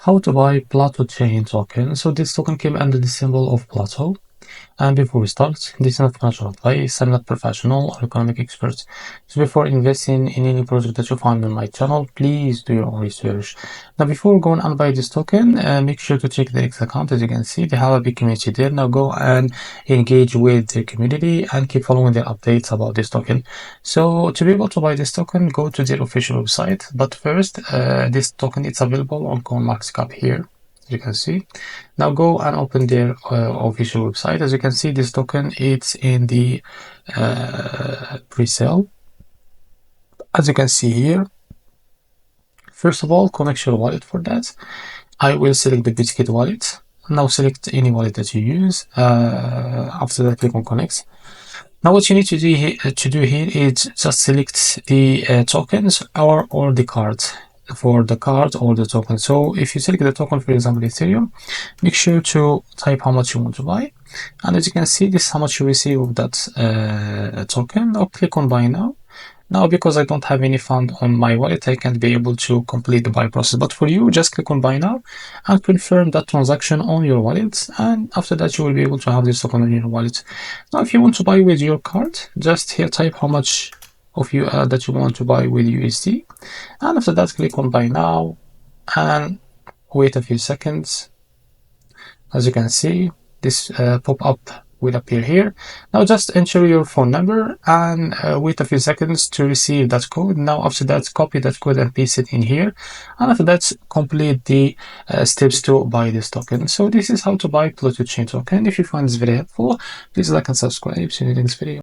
How to buy PLUTOCHAIN token. So this token came under the symbol of Pluto. And before we start, this is not financial advice. I'm not professional or economic expert. So before investing in any project that you find on my channel, please do your own research. Now, before going and buy this token, make sure to check the X account. As you can see, they have a big community there. Now go and engage with the community and keep following their updates about this token. So to be able to buy this token, go to their official website. But first, this token is available on CoinMarketCap here. You can see. Now go and open their official website. As you can see, this token it's in the pre-sale. As you can see here, first of all, connect your wallet. For that, I will select the Bitget wallet. Now select any wallet that you use. After that, click on connect. Now what you need to do here is just select the tokens or the card. For the card or the token. So if you select the token, for example Ethereum, make sure to type how much you want to buy, and as you can see, this is how much you receive of that token. Now click on buy now. Now because I don't have any fund on my wallet, I can't be able to complete the buy process, but for you, just click on buy now and confirm that transaction on your wallet, and after that you will be able to have this token on your wallet. Now if you want to buy with your card, just here type how much of you that you want to buy with USD, and after that click on buy now and wait a few seconds. As you can see, this pop-up will appear here. Now just enter your phone number and wait a few seconds to receive that code. Now after that, copy that code and paste it in here, and after that complete the steps to buy this token. So this is how to buy PLUTOCHAIN token. If you find this very helpful, please like and subscribe. See you in the next video.